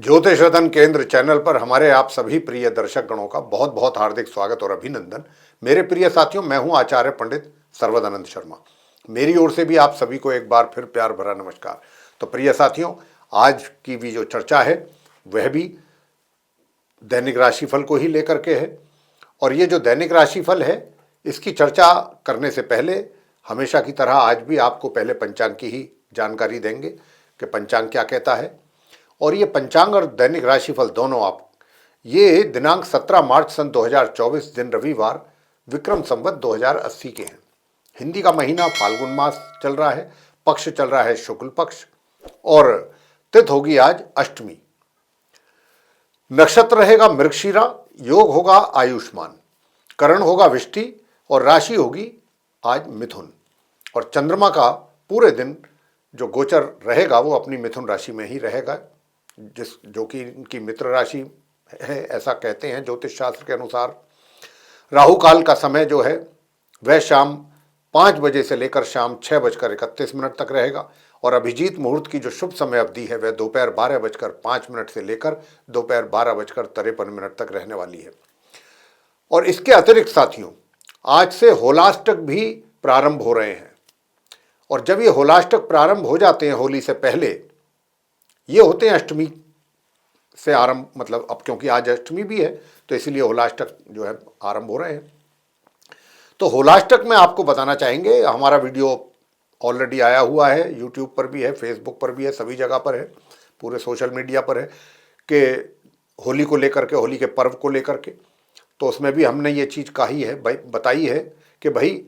ज्योतिष रतन केंद्र चैनल पर हमारे आप सभी प्रिय दर्शक गणों का बहुत बहुत हार्दिक स्वागत और अभिनंदन। मेरे प्रिय साथियों, मैं हूं आचार्य पंडित सर्वदानंद शर्मा। मेरी ओर से भी आप सभी को एक बार फिर प्यार भरा नमस्कार। तो प्रिय साथियों, आज की भी जो चर्चा है वह भी दैनिक राशिफल को ही लेकर के है। और ये जो दैनिक राशिफल है, इसकी चर्चा करने से पहले हमेशा की तरह आज भी आपको पहले पंचांग की ही जानकारी देंगे कि पंचांग क्या कहता है। और ये पंचांग और दैनिक राशिफल दोनों ये दिनांक 17 मार्च सन 2024 दिन रविवार विक्रम संवत 2080 के हैं। हिंदी का महीना फाल्गुन मास चल रहा है, पक्ष चल रहा है शुक्ल पक्ष, और तिथि होगी आज अष्टमी। नक्षत्र रहेगा मृगशिरा, योग होगा आयुष्मान, करण होगा विष्टि और राशि होगी आज मिथुन। और चंद्रमा का पूरे दिन जो गोचर रहेगा वो अपनी मिथुन राशि में ही रहेगा, जो कि इनकी मित्र राशि है, ऐसा कहते हैं ज्योतिष शास्त्र के अनुसार। राहु काल का समय जो है वह शाम 5 बजे से लेकर शाम 6:31 तक रहेगा। और अभिजीत मुहूर्त की जो शुभ समय अवधि है वह दोपहर 12:05 से लेकर दोपहर 12:53 तक रहने वाली है। और इसके अतिरिक्त साथियों, आज से होलाष्टक भी प्रारंभ हो रहे हैं। और जब ये होलाष्टक प्रारंभ हो जाते हैं होली से पहले, ये होते हैं अष्टमी से आरंभ, मतलब अब क्योंकि आज अष्टमी भी है तो इसलिए होलाष्टक जो है आरंभ हो रहे हैं। तो होलाष्टक में आपको बताना चाहेंगे, हमारा वीडियो ऑलरेडी आया हुआ है, यूट्यूब पर भी है, फेसबुक पर भी है, सभी जगह पर है, पूरे सोशल मीडिया पर है कि होली को लेकर के, होली के पर्व को लेकर के। तो उसमें भी हमने ये चीज़ कही है, बताई है कि भाई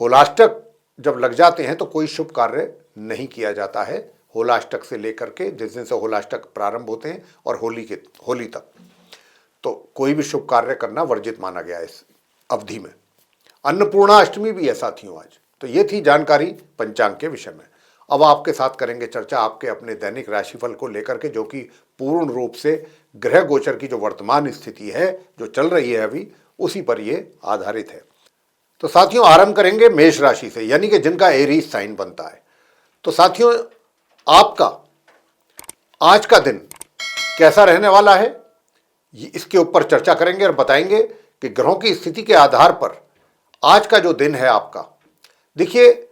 होलाष्टक जब लग जाते हैं तो कोई शुभ कार्य नहीं किया जाता है होलाष्टक से लेकर के, जिस दिन से होलाष्टक प्रारंभ होते हैं और होली तक, तो कोई भी शुभ कार्य करना वर्जित माना गया है इस अवधि में। अन्नपूर्णा अष्टमी भी है साथियों आज। तो ये थी जानकारी पंचांग के विषय में। अब आपके साथ करेंगे चर्चा आपके अपने दैनिक राशिफल को लेकर के, जो कि पूर्ण रूप से ग्रह गोचर की जो वर्तमान स्थिति है, जो चल रही है अभी, उसी पर ये आधारित है। तो साथियों, आरंभ करेंगे मेष राशि से, यानी कि जिनका एरीज साइन बनता है। तो साथियों, आपका आज का दिन कैसा रहने वाला है, इसके ऊपर चर्चा करेंगे और बताएंगे कि ग्रहों की स्थिति के आधार पर आज का जो दिन है आपका, देखिए,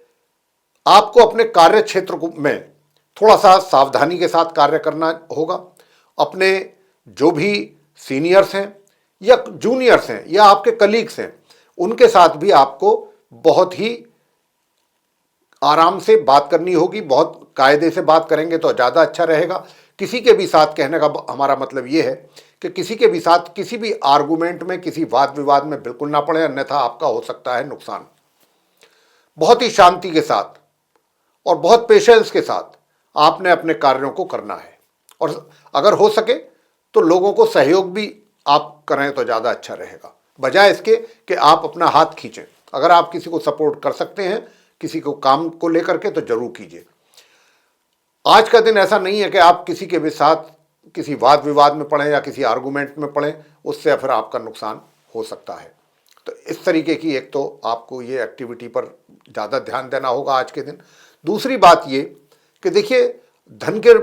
आपको अपने कार्य क्षेत्र में थोड़ा सा सावधानी के साथ कार्य करना होगा। अपने जो भी सीनियर्स हैं या जूनियर्स हैं या आपके कलीग्स हैं, उनके साथ भी आपको बहुत ही आराम से बात करनी होगी, बहुत कायदे से बात करेंगे तो ज़्यादा अच्छा रहेगा। किसी के भी साथ, कहने का हमारा मतलब ये है कि किसी के भी साथ किसी भी आर्गुमेंट में, किसी वाद विवाद में बिल्कुल ना पड़े, अन्यथा आपका हो सकता है नुकसान। बहुत ही शांति के साथ और बहुत पेशेंस के साथ आपने अपने कार्यों को करना है। और अगर हो सके तो लोगों को सहयोग भी आप करें तो ज़्यादा अच्छा रहेगा, बजाय इसके कि आप अपना हाथ खींचें। अगर आप किसी को सपोर्ट कर सकते हैं, किसी को काम को लेकर के, तो जरूर कीजिए। आज का दिन ऐसा नहीं है कि आप किसी के भी साथ किसी वाद विवाद में पड़ें या किसी आर्गुमेंट में पड़ें, उससे फिर आपका नुकसान हो सकता है। तो इस तरीके की एक तो आपको ये एक्टिविटी पर ज़्यादा ध्यान देना होगा आज के दिन। दूसरी बात ये कि देखिए, धन के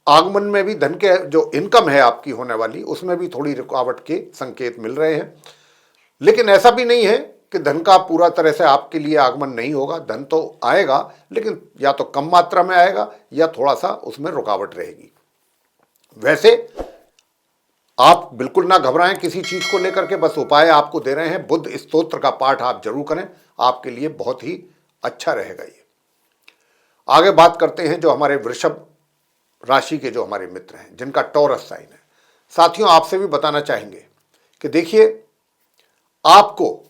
आगमन में भी, धन के जो इनकम है आपकी होने वाली, उसमें भी थोड़ी रुकावट के संकेत मिल रहे हैं। लेकिन ऐसा भी नहीं है कि धन का पूरा तरह से आपके लिए आगमन नहीं होगा। धन तो आएगा, लेकिन या तो कम मात्रा में आएगा या थोड़ा सा उसमें रुकावट रहेगी। वैसे आप बिल्कुल ना घबराएं किसी चीज को लेकर के, बस उपाय आपको दे रहे हैं। बुद्ध स्तोत्र का पाठ आप जरूर करें, आपके लिए बहुत ही अच्छा रहेगा ये। आगे बात करते हैं जो हमारे वृषभ राशि के जो हमारे मित्र हैं, जिनका टॉरस साइन है। साथियों, आपसे भी बताना चाहेंगे कि देखिए, आपको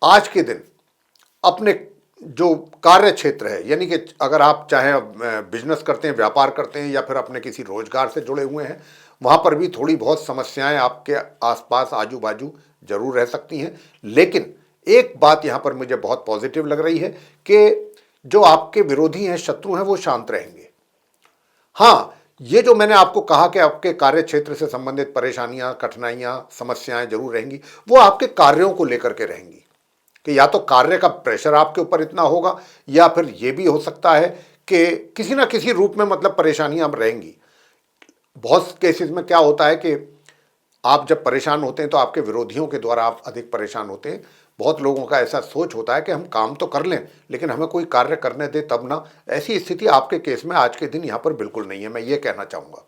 आज के दिन अपने जो कार्य क्षेत्र है, यानी कि अगर आप चाहे बिजनेस करते हैं, व्यापार करते हैं, या फिर अपने किसी रोजगार से जुड़े हुए हैं, वहाँ पर भी थोड़ी बहुत समस्याएं आपके आसपास आजू बाजू जरूर रह सकती हैं। लेकिन एक बात यहाँ पर मुझे बहुत पॉजिटिव लग रही है कि जो आपके विरोधी हैं, शत्रु हैं, वो शांत रहेंगे। हाँ, ये जो मैंने आपको कहा कि आपके कार्य क्षेत्र से संबंधित परेशानियां, कठिनाइयां, समस्याएं जरूर रहेंगी, वो आपके कार्यों को लेकर के रहेंगी कि या तो कार्य का प्रेशर आपके ऊपर इतना होगा, या फिर ये भी हो सकता है कि किसी ना किसी रूप में मतलब परेशानियां रहेंगी। बहुत केसेस में क्या होता है कि आप जब परेशान होते हैं तो आपके विरोधियों के द्वारा आप अधिक परेशान होते हैं। बहुत लोगों का ऐसा सोच होता है कि हम काम तो कर लें लेकिन हमें कोई कार्य करने दे तब ना। ऐसी स्थिति आपके केस में आज के दिन यहाँ पर बिल्कुल नहीं है। मैं ये कहना चाहूँगा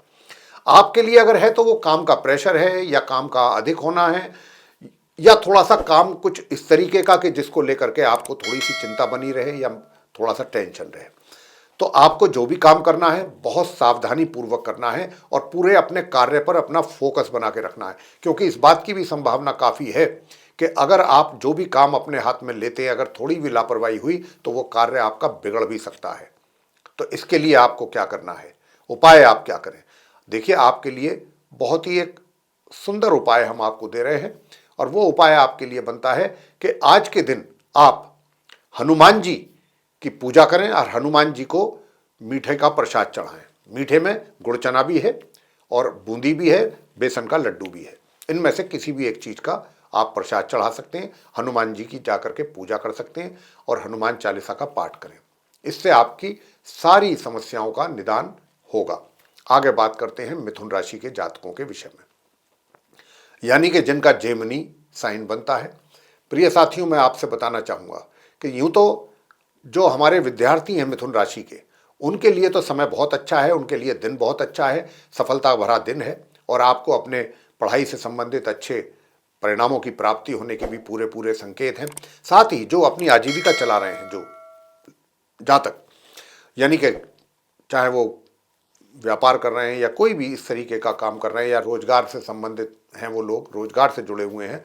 आपके लिए अगर है तो वो काम का प्रेशर है या काम का अधिक होना है या थोड़ा सा काम कुछ इस तरीके का कि जिसको लेकर के आपको थोड़ी सी चिंता बनी रहे या थोड़ा सा टेंशन रहे। तो आपको जो भी काम करना है बहुत सावधानी पूर्वक करना है और पूरे अपने कार्य पर अपना फोकस बना के रखना है, क्योंकि इस बात की भी संभावना काफ़ी है कि अगर आप जो भी काम अपने हाथ में लेते हैं अगर थोड़ी भी लापरवाही हुई तो वो कार्य आपका बिगड़ भी सकता है। तो इसके लिए आपको क्या करना है, उपाय आप क्या करें। देखिए आपके लिए बहुत ही एक सुंदर उपाय हम आपको दे रहे हैं और वो उपाय आपके लिए बनता है कि आज के दिन आप हनुमान जी की पूजा करें और हनुमान जी को मीठे का प्रसाद चढ़ाएं। मीठे में गुड़ चना भी है और बूंदी भी है, बेसन का लड्डू भी है। इनमें से किसी भी एक चीज़ का आप प्रसाद चढ़ा सकते हैं, हनुमान जी की जाकर के पूजा कर सकते हैं और हनुमान चालीसा का पाठ करें। इससे आपकी सारी समस्याओं का निदान होगा। आगे बात करते हैं मिथुन राशि के जातकों के विषय में, यानी कि जिनका जेमिनी साइन बनता है। प्रिय साथियों, मैं आपसे बताना चाहूँगा कि यूँ तो जो हमारे विद्यार्थी हैं मिथुन राशि के, उनके लिए तो समय बहुत अच्छा है, उनके लिए दिन बहुत अच्छा है, सफलता भरा दिन है और आपको अपने पढ़ाई से संबंधित अच्छे परिणामों की प्राप्ति होने के भी पूरे पूरे संकेत हैं। साथ ही जो अपनी आजीविका चला रहे हैं, जो जातक यानी कि चाहे वो व्यापार कर रहे हैं या कोई भी इस तरीके का काम कर रहे हैं या रोजगार से संबंधित हैं, वो लोग रोजगार से जुड़े हुए हैं,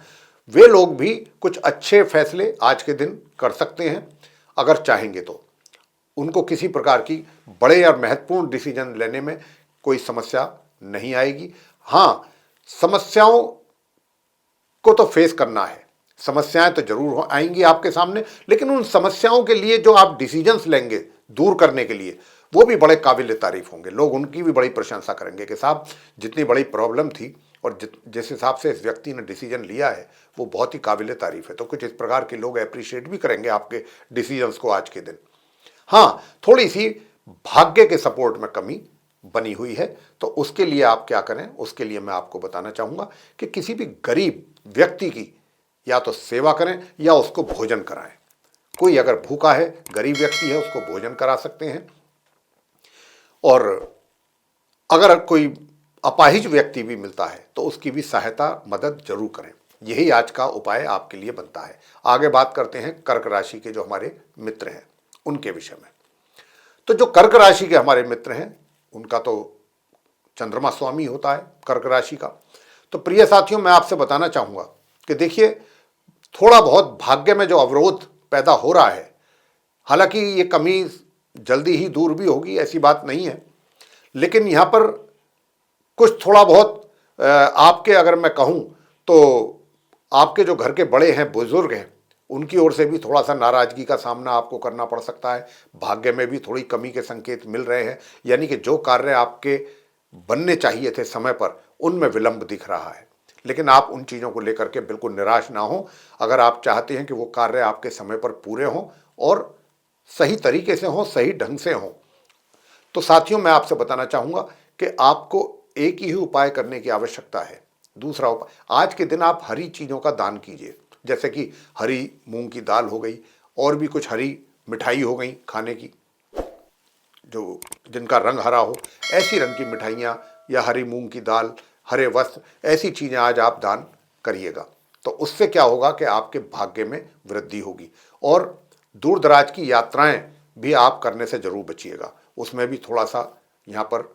वे लोग भी कुछ अच्छे फैसले आज के दिन कर सकते हैं अगर चाहेंगे तो। उनको किसी प्रकार की बड़े और महत्वपूर्ण डिसीजन लेने में कोई समस्या नहीं आएगी। हाँ, समस्याओं को तो फेस करना है, समस्याएं तो जरूर आएंगी आपके सामने, लेकिन उन समस्याओं के लिए जो आप डिसीजंस लेंगे दूर करने के लिए, वो भी बड़े काबिल तारीफ होंगे। लोग उनकी भी बड़ी प्रशंसा करेंगे कि साहब जितनी बड़ी प्रॉब्लम थी और जिस हिसाब से इस व्यक्ति ने डिसीजन लिया है वो बहुत ही काबिल तारीफ है। तो कुछ इस प्रकार के लोग अप्रिशिएट भी करेंगे आपके डिसीजंस को आज के दिन। हाँ, थोड़ी सी भाग्य के सपोर्ट में कमी बनी हुई है, तो उसके लिए आप क्या करें, उसके लिए मैं आपको बताना चाहूँगा कि किसी भी गरीब व्यक्ति की या तो सेवा करें या उसको भोजन कराएं। कोई अगर भूखा है, गरीब व्यक्ति है, उसको भोजन करा सकते हैं। और अगर कोई अपाहिज व्यक्ति भी मिलता है तो उसकी भी सहायता मदद जरूर करें। यही आज का उपाय आपके लिए बनता है। आगे बात करते हैं कर्क राशि के जो हमारे मित्र हैं उनके विषय में। तो जो कर्क राशि के हमारे मित्र हैं उनका तो चंद्रमा स्वामी होता है कर्क राशि का। तो प्रिय साथियों, मैं आपसे बताना चाहूँगा कि देखिए थोड़ा बहुत भाग्य में जो अवरोध पैदा हो रहा है, हालांकि ये कमी जल्दी ही दूर भी होगी, ऐसी बात नहीं है, लेकिन यहाँ पर कुछ थोड़ा बहुत आपके अगर मैं कहूँ तो आपके जो घर के बड़े हैं, बुजुर्ग हैं, उनकी ओर से भी थोड़ा सा नाराजगी का सामना आपको करना पड़ सकता है। भाग्य में भी थोड़ी कमी के संकेत मिल रहे हैं, यानी कि जो कार्य आपके बनने चाहिए थे समय पर उनमें विलंब दिख रहा है। लेकिन आप उन चीज़ों को लेकर के बिल्कुल निराश ना हो। अगर आप चाहते हैं कि वो कार्य आपके समय पर पूरे हों और सही तरीके से हों, सही ढंग से हों, तो साथियों मैं आपसे बताना चाहूँगा कि आपको एक ही उपाय करने की आवश्यकता है। दूसरा उपाय, आज के दिन आप हरी चीज़ों का दान कीजिए, जैसे कि हरी मूंग की दाल हो गई और भी कुछ हरी मिठाई हो गई खाने की, जो जिनका रंग हरा हो, ऐसी रंग की मिठाइयाँ या हरी मूंग की दाल, हरे वस्त्र, ऐसी चीज़ें आज आप दान करिएगा। तो उससे क्या होगा कि आपके भाग्य में वृद्धि होगी। और दूर दराज की यात्राएं भी आप करने से जरूर बचिएगा, उसमें भी थोड़ा सा यहाँ पर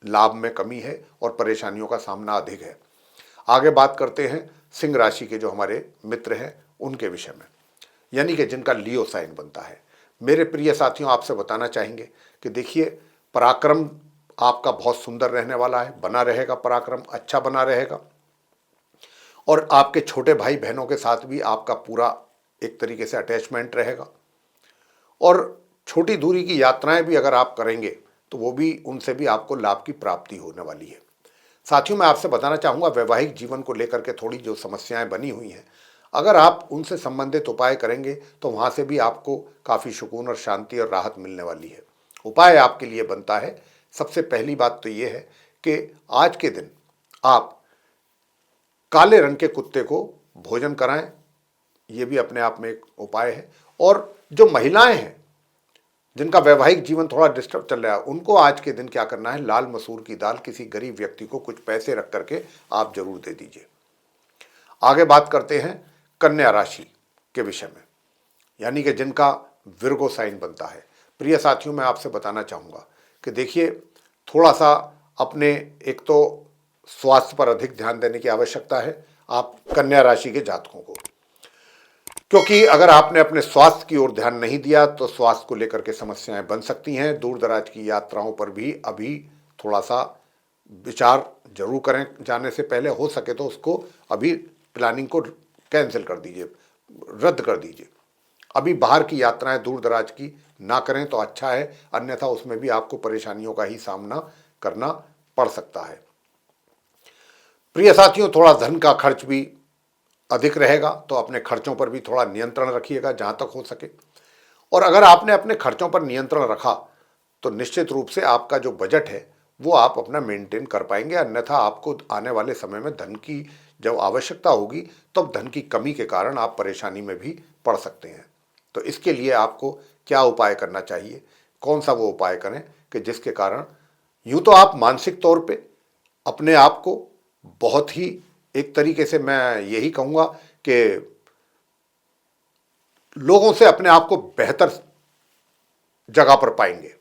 लाभ में कमी है और परेशानियों का सामना अधिक है। आगे बात करते हैं सिंह राशि के जो हमारे मित्र हैं उनके विषय में, यानी कि जिनका लियो साइन बनता है। मेरे प्रिय साथियों, आपसे बताना चाहेंगे कि देखिए पराक्रम आपका बहुत सुंदर रहने वाला है, बना रहेगा, पराक्रम अच्छा बना रहेगा। और आपके छोटे भाई बहनों के साथ भी आपका पूरा एक तरीके से अटैचमेंट रहेगा। और छोटी दूरी की यात्राएं भी अगर आप करेंगे तो वो भी, उनसे भी आपको लाभ की प्राप्ति होने वाली है। साथियों, मैं आपसे बताना चाहूँगा वैवाहिक जीवन को लेकर के थोड़ी जो समस्याएं बनी हुई हैं, अगर आप उनसे संबंधित उपाय करेंगे तो वहाँ से भी आपको काफ़ी सुकून और शांति और राहत मिलने वाली है। उपाय आपके लिए बनता है, सबसे पहली बात तो ये है कि आज के दिन आप काले रंग के कुत्ते को भोजन कराएं, ये भी अपने आप में एक उपाय है। और जो महिलाएं हैं जिनका वैवाहिक जीवन थोड़ा डिस्टर्ब चल रहा है, उनको आज के दिन क्या करना है, लाल मसूर की दाल किसी गरीब व्यक्ति को कुछ पैसे रख करके आप जरूर दे दीजिए। आगे बात करते हैं कन्या राशि के विषय में, यानी कि जिनका विर्गो साइन बनता है। प्रिय साथियों, मैं आपसे बताना चाहूँगा कि देखिए, थोड़ा सा अपने एक तो स्वास्थ्य पर अधिक ध्यान देने की आवश्यकता है आप कन्या राशि के जातकों को, क्योंकि अगर आपने अपने स्वास्थ्य की ओर ध्यान नहीं दिया तो स्वास्थ्य को लेकर के समस्याएं बन सकती हैं। दूर दराज की यात्राओं पर भी अभी थोड़ा सा विचार जरूर करें, जाने से पहले हो सके तो उसको अभी प्लानिंग को कैंसिल कर दीजिए, रद्द कर दीजिए। अभी बाहर की यात्राएं दूर दराज की ना करें तो अच्छा है, अन्यथा उसमें भी आपको परेशानियों का ही सामना करना पड़ सकता है। प्रिय साथियों, थोड़ा धन का खर्च भी अधिक रहेगा, तो अपने खर्चों पर भी थोड़ा नियंत्रण रखिएगा जहां तक हो सके। और अगर आपने अपने खर्चों पर नियंत्रण रखा तो निश्चित रूप से आपका जो बजट है वो आप अपना मेंटेन कर पाएंगे, अन्यथा आपको आने वाले समय में धन की जब आवश्यकता होगी तब धन की कमी के कारण आप परेशानी में भी पड़ सकते हैं। तो इसके लिए आपको क्या उपाय करना चाहिए, कौन सा वो उपाय करें कि जिसके कारण यूं तो आप मानसिक तौर पे अपने आप को बहुत ही, एक तरीके से मैं यही कहूँगा कि लोगों से अपने आप को बेहतर जगह पर पाएंगे,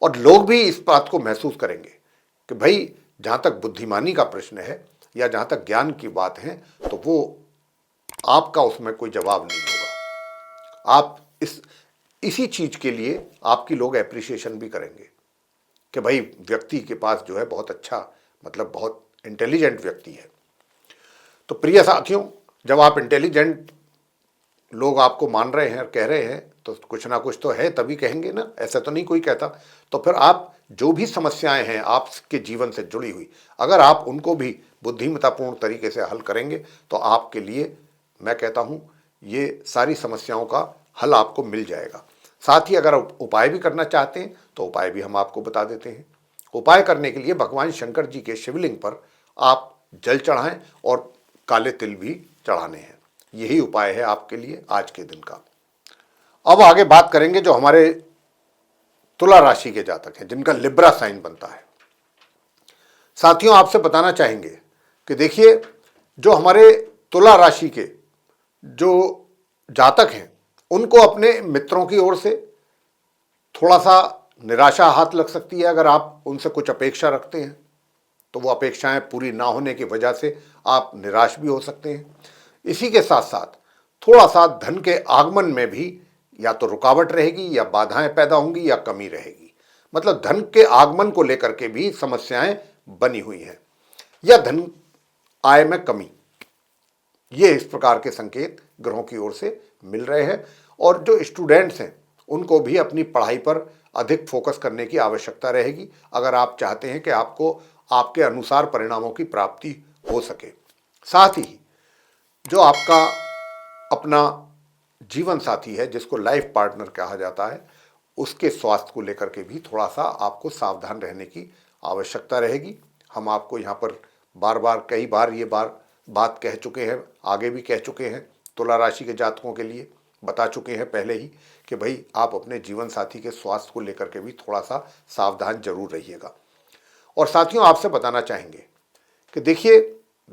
और लोग भी इस बात को महसूस करेंगे कि भाई जहाँ तक बुद्धिमानी का प्रश्न है या जहाँ तक ज्ञान की बात है तो वो आपका उसमें कोई जवाब नहीं होगा। आप इसी चीज़ के लिए आपकी लोग एप्रिसिएशन भी करेंगे कि भाई व्यक्ति के पास जो है बहुत अच्छा, मतलब बहुत इंटेलिजेंट व्यक्ति है। तो प्रिय साथियों, जब आप इंटेलिजेंट लोग आपको मान रहे हैं और कह रहे हैं तो कुछ ना कुछ तो है, तभी कहेंगे ना, ऐसा तो नहीं कोई कहता। तो फिर आप जो भी समस्याएं हैं आपके जीवन से जुड़ी हुई, अगर आप उनको भी बुद्धिमत्तापूर्ण तरीके से हल करेंगे तो आपके लिए मैं कहता हूं ये सारी समस्याओं का हल आपको मिल जाएगा। साथ ही अगर उपाय भी करना चाहते हैं तो उपाय भी हम आपको बता देते हैं। उपाय करने के लिए भगवान शंकर जी के शिवलिंग पर आप जल चढ़ाएं और काले तिल भी चढ़ाने हैं। यही उपाय है आपके लिए आज के दिन का। अब आगे बात करेंगे जो हमारे तुला राशि के जातक हैं जिनका लिब्रा साइन बनता है। साथियों, आपसे बताना चाहेंगे कि देखिए, जो हमारे तुला राशि के जो जातक हैं उनको अपने मित्रों की ओर से थोड़ा सा निराशा हाथ लग सकती है। अगर आप उनसे कुछ अपेक्षा रखते हैं तो वो अपेक्षाएं पूरी ना होने की वजह से आप निराश भी हो सकते हैं। इसी के साथ साथ थोड़ा सा धन के आगमन में भी या तो रुकावट रहेगी या बाधाएं पैदा होंगी या कमी रहेगी। मतलब धन के आगमन को लेकर के भी समस्याएं बनी हुई हैं या धन आय में कमी, ये इस प्रकार के संकेत ग्रहों की ओर से मिल रहे हैं। और जो स्टूडेंट्स हैं उनको भी अपनी पढ़ाई पर अधिक फोकस करने की आवश्यकता रहेगी अगर आप चाहते हैं कि आपको आपके अनुसार परिणामों की प्राप्ति हो सके। साथ ही जो आपका अपना जीवन साथी है, जिसको लाइफ पार्टनर कहा जाता है, उसके स्वास्थ्य को लेकर के भी थोड़ा सा आपको सावधान रहने की आवश्यकता रहेगी। हम आपको यहाँ पर बार बार कई बार ये बात कह चुके हैं, आगे भी कह चुके हैं, तुला राशि के जातकों के लिए बता चुके हैं पहले ही कि भाई आप अपने जीवन साथी के स्वास्थ्य को लेकर के भी थोड़ा सा सावधान जरूर रहिएगा। और साथियों, आपसे बताना चाहेंगे कि देखिए,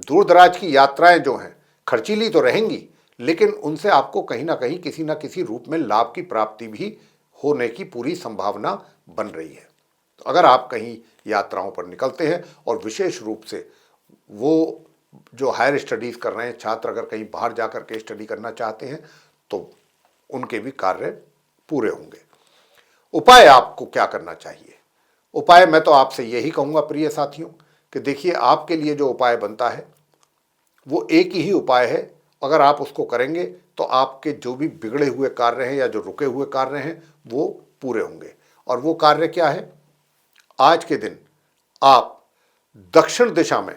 दूर दराज की यात्राएं जो हैं खर्चीली तो रहेंगी, लेकिन उनसे आपको कहीं ना किसी रूप में लाभ की प्राप्ति भी होने की पूरी संभावना बन रही है। तो अगर आप कहीं यात्राओं पर निकलते हैं और विशेष रूप से वो जो हायर स्टडीज़ कर रहे हैं छात्र, अगर कहीं बाहर जाकर के स्टडी करना चाहते हैं तो उनके भी कार्य पूरे होंगे। उपाय आपको क्या करना चाहिए? उपाय मैं तो आपसे यही कहूँगा प्रिय साथियों कि देखिए, आपके लिए जो उपाय बनता है वो एक ही उपाय है। अगर आप उसको करेंगे तो आपके जो भी बिगड़े हुए कार्य हैं या जो रुके हुए कार्य हैं वो पूरे होंगे। और वो कार्य क्या है? आज के दिन आप दक्षिण दिशा में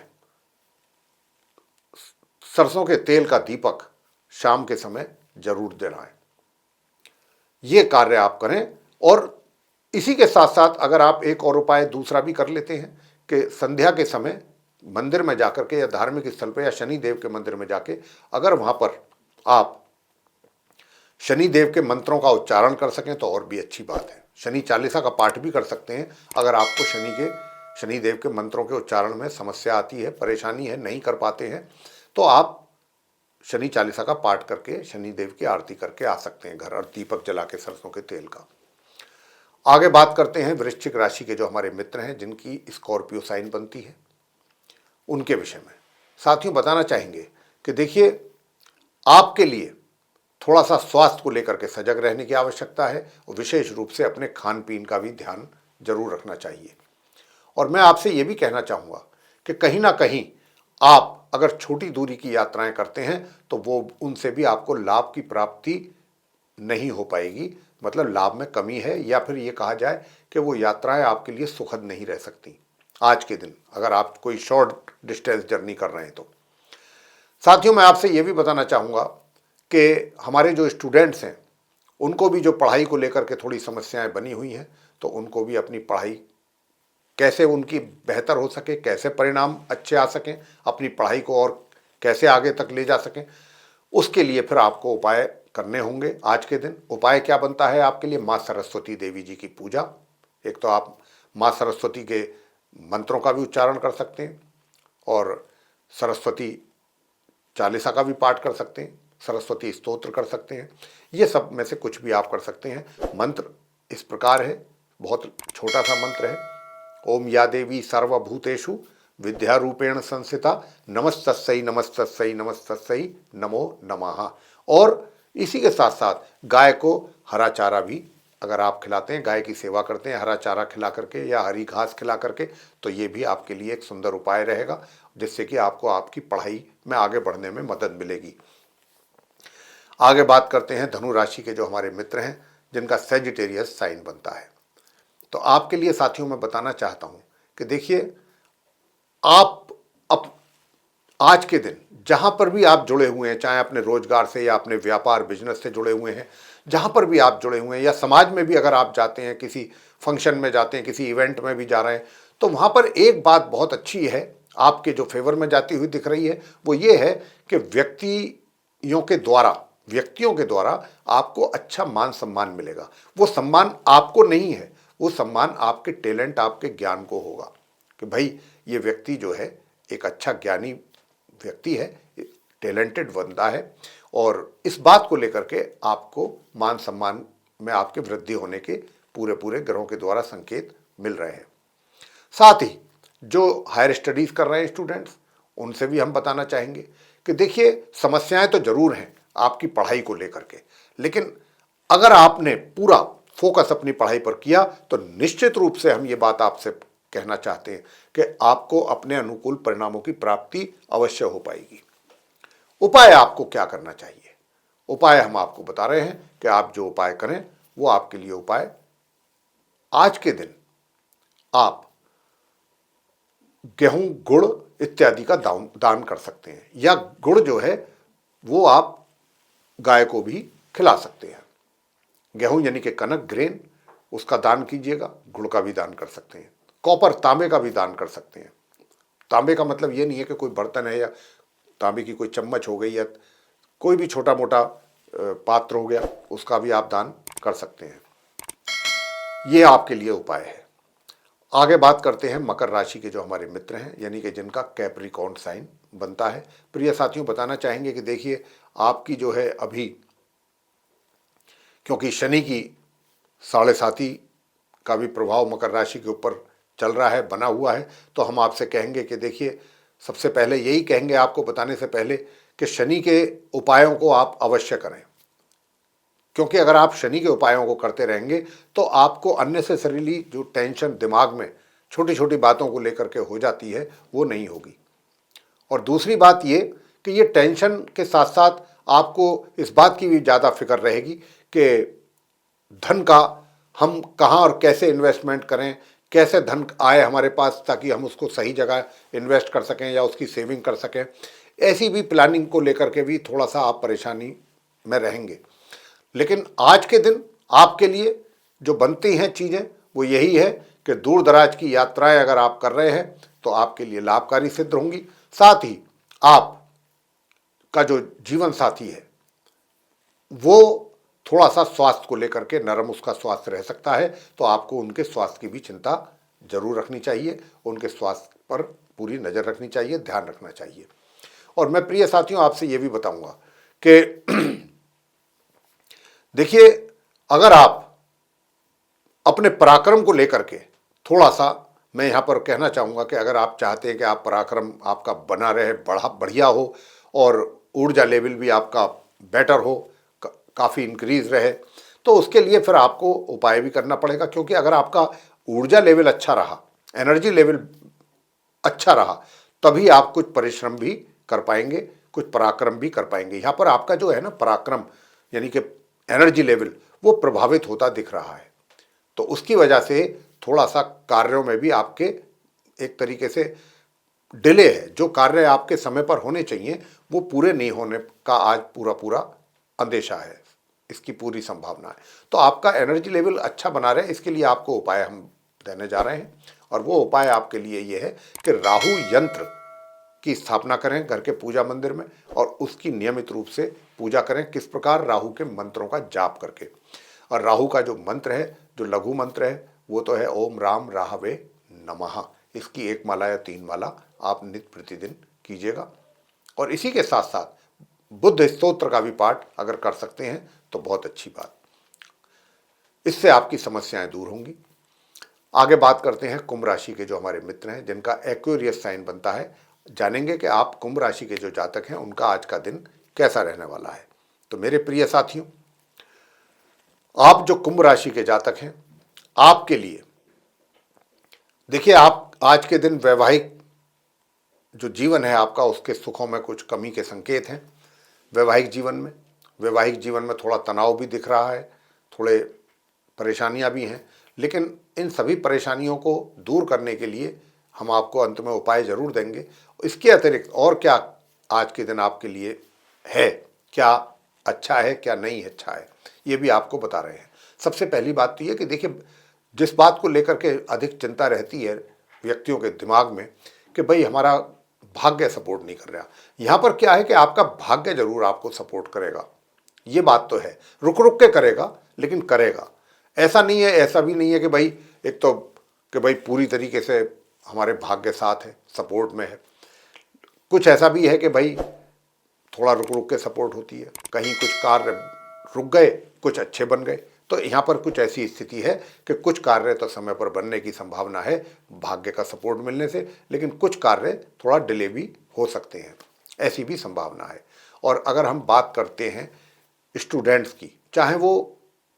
सरसों के तेल का दीपक शाम के समय जरूर जलाएं। ये कार्य आप करें। और इसी के साथ साथ अगर आप एक और उपाय दूसरा भी कर लेते हैं कि संध्या के समय मंदिर में जाकर के या धार्मिक स्थल पर या शनि देव के मंदिर में जाके अगर वहाँ पर आप शनि देव के मंत्रों का उच्चारण कर सकें तो और भी अच्छी बात है। शनि चालीसा का पाठ भी कर सकते हैं अगर आपको शनि देव के मंत्रों के उच्चारण में समस्या आती है, परेशानी है, नहीं कर पाते हैं, तो आप शनि चालीसा का पाठ करके शनि देव की आरती करके आ सकते हैं घर, और दीपक जला के सरसों के तेल का। आगे बात करते हैं वृश्चिक राशि के जो हमारे मित्र हैं जिनकी स्कॉर्पियो साइन बनती है, उनके विषय में साथियों बताना चाहेंगे कि देखिए, आपके लिए थोड़ा सा स्वास्थ्य को लेकर के सजग रहने की आवश्यकता है और विशेष रूप से अपने खान पीन का भी ध्यान जरूर रखना चाहिए। और मैं आपसे ये भी कहना चाहूँगा कि कहीं ना कहीं आप अगर छोटी दूरी की यात्राएं करते हैं तो वो उनसे भी आपको लाभ की प्राप्ति नहीं हो पाएगी, मतलब लाभ में कमी है, या फिर ये कहा जाए कि वो यात्राएं आपके लिए सुखद नहीं रह सकती आज के दिन, अगर आप कोई शॉर्ट डिस्टेंस जर्नी कर रहे हैं तो। साथियों मैं आपसे ये भी बताना चाहूँगा कि हमारे जो स्टूडेंट्स हैं उनको भी जो पढ़ाई को लेकर के थोड़ी समस्याएं बनी हुई हैं, तो उनको भी अपनी पढ़ाई कैसे उनकी बेहतर हो सके, कैसे परिणाम अच्छे आ सकें, अपनी पढ़ाई को और कैसे आगे तक ले जा सकें, उसके लिए फिर आपको उपाय करने होंगे आज के दिन। उपाय क्या बनता है आपके लिए? माँ सरस्वती देवी जी की पूजा। एक तो आप माँ सरस्वती के मंत्रों का भी उच्चारण कर सकते हैं और सरस्वती चालीसा का भी पाठ कर सकते हैं, सरस्वती स्तोत्र कर सकते हैं, ये सब में से कुछ भी आप कर सकते हैं। मंत्र इस प्रकार है, बहुत छोटा सा मंत्र है, ओम या देवी सर्वभूतेषु विद्यारूपेण संस्थिता नमस्तस्यै नमस्तस्यै नमस्तस्यै नमो नमः। और इसी के साथ साथ गाय को हरा चारा भी अगर आप खिलाते हैं, गाय की सेवा करते हैं हरा चारा खिला करके या हरी घास खिला करके, तो ये भी आपके लिए एक सुंदर उपाय रहेगा जिससे कि आपको आपकी पढ़ाई में आगे बढ़ने में मदद मिलेगी। आगे बात करते हैं धनु राशि के जो हमारे मित्र हैं जिनका सेजिटेरियस साइन बनता है। तो आपके लिए साथियों मैं बताना चाहता हूं कि देखिए, आप अब आज के दिन जहां पर भी आप जुड़े हुए हैं, चाहे अपने रोजगार से या अपने व्यापार बिजनेस से जुड़े हुए हैं, जहां पर भी आप जुड़े हुए हैं या समाज में भी अगर आप जाते हैं, किसी फंक्शन में जाते हैं, किसी इवेंट में भी जा रहे हैं, तो वहां पर एक बात बहुत अच्छी है आपके जो फेवर में जाती हुई दिख रही है, वो ये है कि व्यक्तियों के द्वारा आपको अच्छा मान सम्मान मिलेगा। वो सम्मान आपको नहीं है, वो सम्मान आपके टैलेंट, आपके ज्ञान को होगा कि भाई ये व्यक्ति जो है एक अच्छा ज्ञानी व्यक्ति है, टैलेंटेड बंदा है, और इस बात को लेकर के आपको मान सम्मान में आपके वृद्धि होने के पूरे ग्रहों के द्वारा संकेत मिल रहे हैं। साथ ही जो हायर स्टडीज कर रहे हैं स्टूडेंट्स, उनसे भी हम बताना चाहेंगे कि देखिए, समस्याएं तो जरूर हैं आपकी पढ़ाई को लेकर के, लेकिन अगर आपने पूरा फोकस अपनी पढ़ाई पर किया तो निश्चित रूप से हम ये बात आपसे कहना चाहते हैं कि आपको अपने अनुकूल परिणामों की प्राप्ति अवश्य हो पाएगी। उपाय आपको क्या करना चाहिए? उपाय हम आपको बता रहे हैं कि आप जो उपाय करें वो आपके लिए उपाय, आज के दिन आप गेहूं, गुड़ इत्यादि का दान कर सकते हैं, या गुड़ जो है वो आप गाय को भी खिला सकते हैं। गेहूं यानी कि कनक, ग्रेन, उसका दान कीजिएगा, गुड़ का भी दान कर सकते हैं, कॉपर तांबे का भी दान कर सकते हैं। तांबे का मतलब ये नहीं है कि कोई बर्तन है या तांबे की कोई चम्मच हो गई या कोई भी छोटा मोटा पात्र हो गया, उसका भी आप दान कर सकते हैं। ये आपके लिए उपाय है। आगे बात करते हैं मकर राशि के जो हमारे मित्र हैं, यानी कि जिनका कैप्रिकॉर्न साइन बनता है। प्रिय साथियों, बताना चाहेंगे कि देखिए, आपकी जो है अभी, क्योंकि शनि की 7.5 का भी प्रभाव मकर राशि के ऊपर चल रहा है, बना हुआ है, तो हम आपसे कहेंगे कि देखिए, सबसे पहले यही कहेंगे आपको बताने से पहले कि शनि के उपायों को आप अवश्य करें, क्योंकि अगर आप शनि के उपायों को करते रहेंगे तो आपको अननेसेसरीली जो टेंशन दिमाग में छोटी छोटी बातों को लेकर के हो जाती है वो नहीं होगी। और दूसरी बात ये कि ये टेंशन के साथ साथ आपको इस बात की भी ज़्यादा फिक्र रहेगी कि धन का हम कहाँ और कैसे इन्वेस्टमेंट करें, कैसे धन आए हमारे पास ताकि हम उसको सही जगह इन्वेस्ट कर सकें या उसकी सेविंग कर सकें। ऐसी भी प्लानिंग को लेकर के भी थोड़ा सा आप परेशानी में रहेंगे। लेकिन आज के दिन आपके लिए जो बनती हैं चीज़ें वो यही है कि दूर दराज की यात्राएं अगर आप कर रहे हैं तो आपके लिए लाभकारी सिद्ध होंगी। साथ ही आपका जो जीवन साथी है वो थोड़ा सा स्वास्थ्य को लेकर के नरम उसका स्वास्थ्य रह सकता है, तो आपको उनके स्वास्थ्य की भी चिंता जरूर रखनी चाहिए, उनके स्वास्थ्य पर पूरी नजर रखनी चाहिए, ध्यान रखना चाहिए। और मैं प्रिय साथियों आपसे ये भी बताऊंगा कि देखिए, अगर आप अपने पराक्रम को लेकर के थोड़ा सा, मैं यहाँ पर कहना चाहूँगा कि अगर आप चाहते हैं कि आप पराक्रम आपका बना रहे, बढ़िया हो और ऊर्जा लेवल भी आपका बेटर हो, काफ़ी इंक्रीज रहे, तो उसके लिए फिर आपको उपाय भी करना पड़ेगा। क्योंकि अगर आपका ऊर्जा लेवल अच्छा रहा, एनर्जी लेवल अच्छा रहा, तभी आप कुछ परिश्रम भी कर पाएंगे, कुछ पराक्रम भी कर पाएंगे। यहाँ पर आपका जो है ना पराक्रम यानी कि एनर्जी लेवल वो प्रभावित होता दिख रहा है, तो उसकी वजह से थोड़ा सा कार्यों में भी आपके एक तरीके से डिले है। जो कार्य आपके समय पर होने चाहिए वो पूरे नहीं होने का आज पूरा पूरा अंदेशा है, इसकी पूरी संभावना है। तो आपका एनर्जी लेवल अच्छा बना रहे, इसके लिए आपको उपाय हम देने जा रहे हैं। और वो उपाय आपके लिए ये है कि राहु यंत्र की स्थापना करें घर के पूजा मंदिर में और उसकी नियमित रूप से पूजा करें। किस प्रकार? राहु के मंत्रों का जाप करके। और राहु का जो मंत्र है, जो लघु मंत्र है, वो तो है ओम राम राहवे नमः। इसकी 1 माला या 3 माला आप नित्य प्रतिदिन कीजिएगा। और इसी के साथ साथ बुद्ध स्तोत्र का भी पाठ अगर कर सकते हैं तो बहुत अच्छी बात, इससे आपकी समस्याएं दूर होंगी। आगे बात करते हैं कुंभ राशि के जो हमारे मित्र हैं जिनका एक्वेरियस साइन बनता है। जानेंगे कि आप कुंभ राशि के जो जातक हैं उनका आज का दिन कैसा रहने वाला है। तो मेरे प्रिय साथियों, आप जो कुंभ राशि के जातक हैं, आपके लिए देखिए, आप आज के दिन वैवाहिक जो जीवन है आपका, उसके सुखों में कुछ कमी के संकेत हैं। वैवाहिक जीवन में थोड़ा तनाव भी दिख रहा है, थोड़े परेशानियां भी हैं, लेकिन इन सभी परेशानियों को दूर करने के लिए हम आपको अंत में उपाय जरूर देंगे। इसके अतिरिक्त और क्या आज के दिन आपके लिए है, क्या अच्छा है क्या नहीं अच्छा है, ये भी आपको बता रहे हैं। सबसे पहली बात तो ये कि देखिए, जिस बात को लेकर के अधिक चिंता रहती है व्यक्तियों के दिमाग में कि भाई हमारा भाग्य सपोर्ट नहीं कर रहा, यहाँ पर क्या है कि आपका भाग्य जरूर आपको सपोर्ट करेगा, ये बात तो है। रुक रुक के करेगा लेकिन करेगा। ऐसा नहीं है, ऐसा भी नहीं है कि भाई एक तो कि भाई पूरी तरीके से हमारे भाग्य साथ है, सपोर्ट में है। कुछ ऐसा भी है कि भाई थोड़ा रुक रुक के सपोर्ट होती है, कहीं कुछ कार्य रुक गए, कुछ अच्छे बन गए। तो यहाँ पर कुछ ऐसी स्थिति है कि कुछ कार्य तो समय पर बनने की संभावना है भाग्य का सपोर्ट मिलने से, लेकिन कुछ कार्य थोड़ा डिले भी हो सकते हैं, ऐसी भी संभावना है। और अगर हम बात करते हैं स्टूडेंट्स की, चाहे वो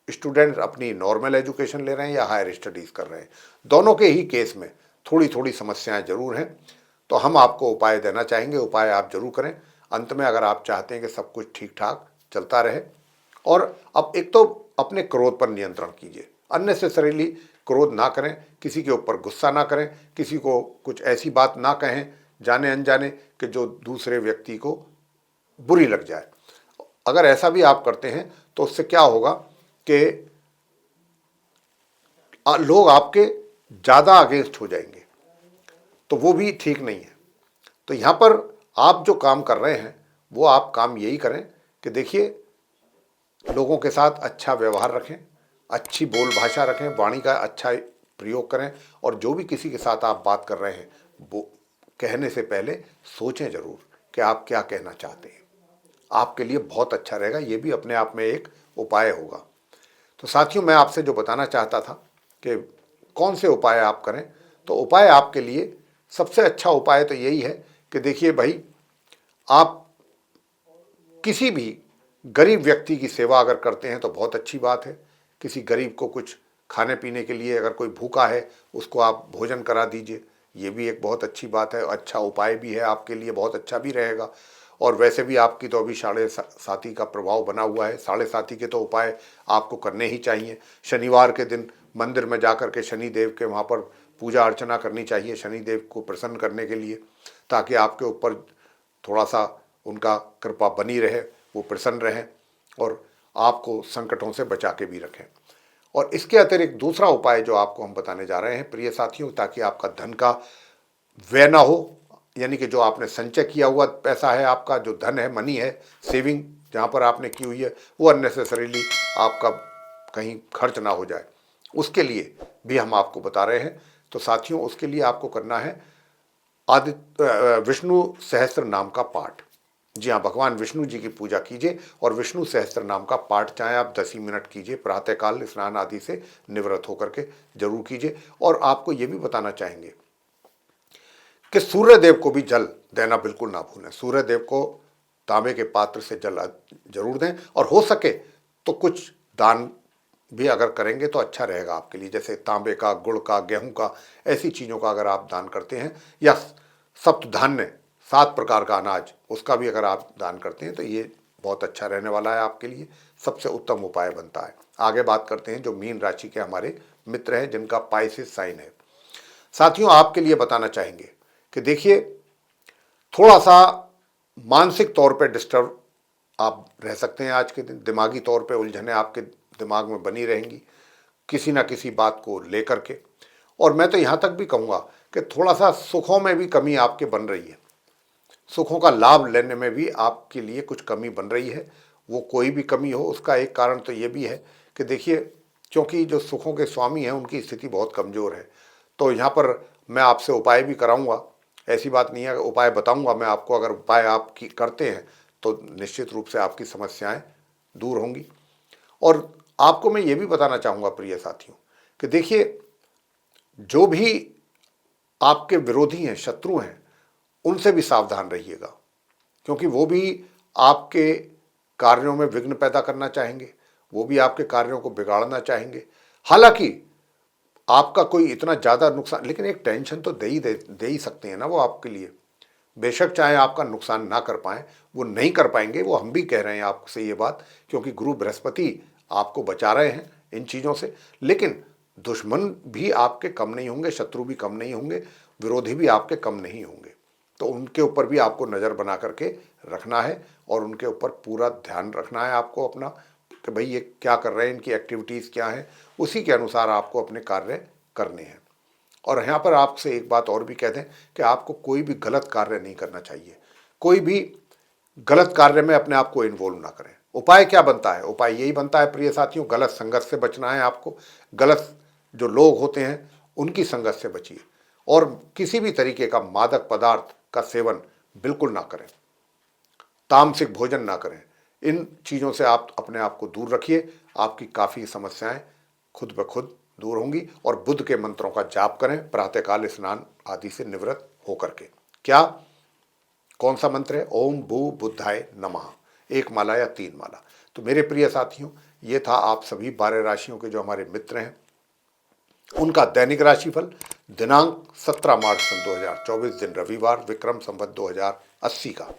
स्टूडेंट अपनी नॉर्मल एजुकेशन ले रहे हैं या हायर स्टडीज़ कर रहे हैं, दोनों के ही केस में थोड़ी थोड़ी समस्याएं जरूर हैं। तो हम आपको उपाय देना चाहेंगे, उपाय आप जरूर करें। अंत में अगर आप चाहते हैं कि सब कुछ ठीक ठाक चलता रहे, और अब एक तो अपने क्रोध पर नियंत्रण कीजिए, अननेसेसरीली क्रोध ना करें, किसी के ऊपर गुस्सा ना करें, किसी को कुछ ऐसी बात ना कहें जाने अनजाने कि जो दूसरे व्यक्ति को बुरी लग जाए। अगर ऐसा भी आप करते हैं तो उससे क्या होगा कि लोग आपके ज़्यादा अगेंस्ट हो जाएंगे, तो वो भी ठीक नहीं है। तो यहाँ पर आप जो काम कर रहे हैं वो आप काम यही करें कि देखिए, लोगों के साथ अच्छा व्यवहार रखें, अच्छी बोल भाषा रखें, वाणी का अच्छा प्रयोग करें। और जो भी किसी के साथ आप बात कर रहे हैं वो कहने से पहले सोचें जरूर कि आप क्या कहना चाहते हैं, आपके लिए बहुत अच्छा रहेगा। ये भी अपने आप में एक उपाय होगा। तो साथियों, मैं आपसे जो बताना चाहता था कि कौन से उपाय आप करें, तो उपाय आपके लिए सबसे अच्छा उपाय तो यही है कि देखिए भाई, आप किसी भी गरीब व्यक्ति की सेवा अगर करते हैं तो बहुत अच्छी बात है। किसी गरीब को कुछ खाने पीने के लिए, अगर कोई भूखा है उसको आप भोजन करा दीजिए, ये भी एक बहुत अच्छी बात है, अच्छा उपाय भी है, आपके लिए बहुत अच्छा भी रहेगा। और वैसे भी आपकी तो अभी साढ़े साथी का प्रभाव बना हुआ है, साढ़े साथी के तो उपाय आपको करने ही चाहिए। शनिवार के दिन मंदिर में जाकर के शनि देव के वहाँ पर पूजा अर्चना करनी चाहिए, शनि देव को प्रसन्न करने के लिए, ताकि आपके ऊपर थोड़ा सा उनका कृपा बनी रहे, वो प्रसन्न रहें और आपको संकटों से बचा के भी रखें। और इसके अतिरिक्त दूसरा उपाय जो आपको हम बताने जा रहे हैं प्रिय साथियों, ताकि आपका धन का व्यय ना हो, यानी कि जो आपने संचय किया हुआ पैसा है, आपका जो धन है, मनी है, सेविंग जहाँ पर आपने की हुई है, वो अननेसेसरीली आपका कहीं खर्च ना हो जाए, उसके लिए भी हम आपको बता रहे हैं। तो साथियों, उसके लिए आपको करना है विष्णु सहस्त्र नाम का पाठ। जी हाँ, भगवान विष्णु जी की पूजा कीजिए और विष्णु सहस्त्र नाम का पाठ चाहे आप 10 ही मिनट कीजिए, प्रातःकाल स्नान आदि से निवृत्त होकर के जरूर कीजिए। और आपको ये भी बताना चाहेंगे कि सूर्य देव को भी जल देना बिल्कुल ना भूलें। सूर्य देव को तांबे के पात्र से जल जरूर दें, और हो सके तो कुछ दान भी अगर करेंगे तो अच्छा रहेगा आपके लिए, जैसे तांबे का, गुड़ का, गेहूं का, ऐसी चीज़ों का अगर आप दान करते हैं, या सप्त धान्य 7 प्रकार का अनाज, उसका भी अगर आप दान करते हैं तो ये बहुत अच्छा रहने वाला है आपके लिए, सबसे उत्तम उपाय बनता है। आगे बात करते हैं जो मीन राशि के हमारे मित्र हैं, जिनका पाइसेस साइन है। साथियों, आपके लिए बताना चाहेंगे कि देखिए, थोड़ा सा मानसिक तौर पे डिस्टर्ब आप रह सकते हैं आज के दिन, दिमागी तौर पे उलझनें आपके दिमाग में बनी रहेंगी किसी ना किसी बात को लेकर के। और मैं तो यहाँ तक भी कहूँगा कि थोड़ा सा सुखों में भी कमी आपके बन रही है, सुखों का लाभ लेने में भी आपके लिए कुछ कमी बन रही है। वो कोई भी कमी हो, उसका एक कारण तो ये भी है कि देखिए, क्योंकि जो सुखों के स्वामी हैं उनकी स्थिति बहुत कमज़ोर है। तो यहाँ पर मैं आपसे उपाय भी कराऊंगा, ऐसी बात नहीं है, उपाय बताऊंगा मैं आपको। अगर उपाय आप करते हैं तो निश्चित रूप से आपकी समस्याएं दूर होंगी। और आपको मैं ये भी बताना चाहूँगा प्रिय साथियों कि देखिए, जो भी आपके विरोधी हैं, शत्रु हैं, उनसे भी सावधान रहिएगा, क्योंकि वो भी आपके कार्यों में विघ्न पैदा करना चाहेंगे, वो भी आपके कार्यों को बिगाड़ना चाहेंगे। हालांकि आपका कोई इतना ज़्यादा नुकसान, लेकिन एक टेंशन तो दे ही सकते हैं ना वो आपके लिए। बेशक चाहे आपका नुकसान ना कर पाएँ, वो नहीं कर पाएंगे, वो हम भी कह रहे हैं आपसे ये बात, क्योंकि गुरु बृहस्पति आपको बचा रहे हैं इन चीज़ों से। लेकिन दुश्मन भी आपके कम नहीं होंगे, शत्रु भी कम नहीं होंगे, विरोधी भी आपके कम नहीं होंगे। तो उनके ऊपर भी आपको नज़र बना करके रखना है, और उनके ऊपर पूरा ध्यान रखना है आपको अपना, कि भाई ये क्या कर रहे हैं, इनकी एक्टिविटीज़ क्या हैं, उसी के अनुसार आपको अपने कार्य करने हैं। और यहाँ पर आपसे एक बात और भी कह दें कि आपको कोई भी गलत कार्य नहीं करना चाहिए, कोई भी गलत कार्य में अपने आप को इन्वॉल्व ना करें। उपाय क्या बनता है? उपाय यही बनता है प्रिय साथियों, गलत संगत से बचना है आपको। गलत जो लोग होते हैं उनकी संगत से बचिए, और किसी भी तरीके का मादक पदार्थ का सेवन बिल्कुल ना करें, तामसिक भोजन ना करें। इन चीज़ों से आप अपने आप को दूर रखिए, आपकी काफ़ी समस्याएं खुद ब खुद दूर होंगी। और बुद्ध के मंत्रों का जाप करें प्रातःकाल स्नान आदि से निवृत्त होकर के। क्या, कौन सा मंत्र है? ओम भू बुद्धाय नमः, 1 माला या 3 माला। तो मेरे प्रिय साथियों, ये था आप सभी 12 राशियों के जो हमारे मित्र हैं उनका दैनिक राशिफल दिनांक 17 मार्च सन 2024, दिन रविवार, विक्रम संवत 2080 का।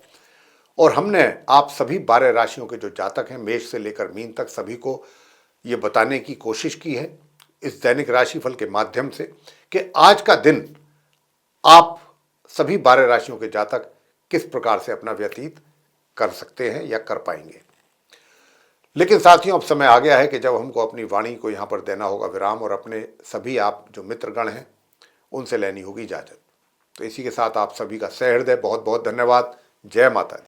और हमने आप सभी 12 राशियों के जो जातक हैं, मेष से लेकर मीन तक, सभी को ये बताने की कोशिश की है इस दैनिक राशिफल के माध्यम से कि आज का दिन आप सभी 12 राशियों के जातक किस प्रकार से अपना व्यतीत कर सकते हैं या कर पाएंगे। लेकिन साथियों, अब समय आ गया है कि जब हमको अपनी वाणी को यहाँ पर देना होगा विराम, और अपने सभी आप जो मित्रगण हैं उनसे लेनी होगी इजाज़त। तो इसी के साथ आप सभी का सहृदय बहुत बहुत धन्यवाद। जय माता दी।